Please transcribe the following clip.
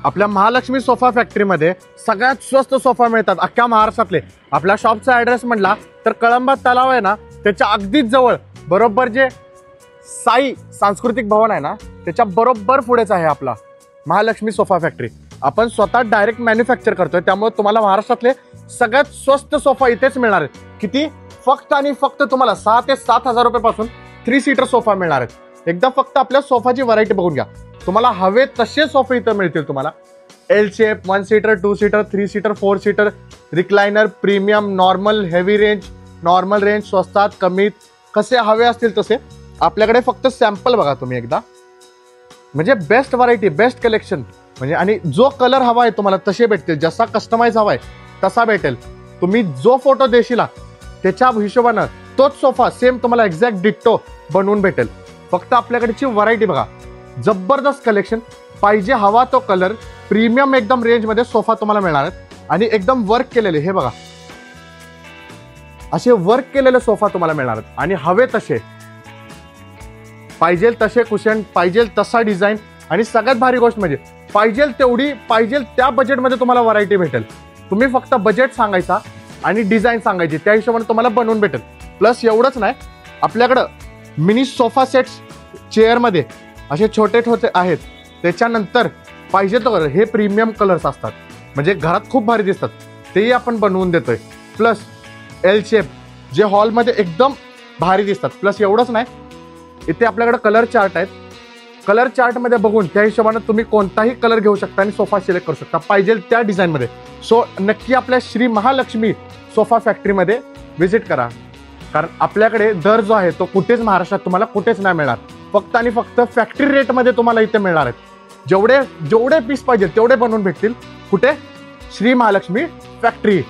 आपल्या महालक्ष्मी सोफा फॅक्टरीमध्ये सगळ्यात स्वस्त सोफा मिळतात अख्ख्या महाराष्ट्रातले. आपल्या शॉपचा ॲड्रेस म्हटला तर कळंबा तलाव आहे ना, त्याच्या अगदीच जवळ बरोबर जे साई सांस्कृतिक भवन आहे ना, त्याच्या बरोबर पुढेच आहे आपला महालक्ष्मी सोफा फॅक्टरी. आपण स्वतः डायरेक्ट मॅन्युफॅक्चर करतोय, त्यामुळे तुम्हाला महाराष्ट्रातले सगळ्यात स्वस्त सोफा इथेच मिळणार आहेत. किती? फक्त आणि फक्त तुम्हाला 6 ते 7 हजार रुपयापासून 3 सीटर सोफा मिळणार आहेत. एकदा फक्त आपल्या सोफाची व्हरायटी बघून घ्या. तुम्हाला हवे तसे सोफे इथं मिळतील. तुम्हाला L shape, 1 seater, 2 seater, 3 seater, 4 seater, recliner, premium, normal, heavy range, normal range, स्वस्तात कमीत कसे हवे असतील तसे आपल्याकडे. फक्त सॅम्पल बघा तुम्ही एकदा. म्हणजे बेस्ट व्हरायटी, बेस्ट कलेक्शन. म्हणजे आणि जो कलर हवा आहे तुम्हाला तसे भेटतील. जसा कस्टमाइज हवा आहे तसा भेटेल. तुम्ही जो फोटो देशील त्याच्या हिशोबानं तोच सोफा सेम तुम्हाला एक्झॅक्ट डिट्टो बनवून भेटेल. फक्त आपल्याकडची व्हरायटी बघा. जबरदस्त कलेक्शन. पाहिजे हवा तो कलर, प्रीमियम एकदम रेंजमध्ये सोफा तुम्हाला मिळणार आहेत. आणि एकदम वर्क केलेले, हे बघा असे वर्क केलेले सोफा तुम्हाला मिळणार आहेत. आणि हवे तसे, पाहिजे तसे कुशन, पाहिजे तसा डिझाईन. आणि सगळ्यात भारी गोष्ट म्हणजे पाहिजे तेवढी, पाहिजे त्या बजेटमध्ये तुम्हाला व्हरायटी भेटेल. तुम्ही फक्त बजेट सांगायचा आणि डिझाईन सांगायची, त्या हिशोबाने तुम्हाला बनवून भेटेल. प्लस एवढंच नाही, आपल्याकडं मिनी सोफा सेट्स चेअरमध्ये असे छोटे छोटे आहेत. त्याच्यानंतर पाहिजे तर हे प्रीमियम कलर्स असतात, म्हणजे घरात खूप भारी दिसतात, तेही आपण बनवून देतोय. प्लस एल शेप जे हॉलमध्ये एकदम भारी दिसतात. प्लस एवढंच नाही, इथे आपल्याकडे कलर चार्ट आहेत. कलर चार्टमध्ये बघून त्या हिशोबाने तुम्ही कोणताही कलर घेऊ शकता आणि सोफा सिलेक्ट करू शकता पाहिजे त्या डिझाईनमध्ये. सो नक्की आपल्या श्री महालक्ष्मी सोफा फॅक्टरीमध्ये व्हिजिट करा. कारण आपल्याकडे दर जो आहे तो कुठेच महाराष्ट्रात तुम्हाला कुठेच नाही मिळणार. फक्त आणि फक्त फॅक्टरी रेटमध्ये तुम्हाला इथे मिळणार आहेत. जेवढे पीस पाहिजे तेवढे बनवून भेटतील. कुठे? श्री महालक्ष्मी फॅक्टरी.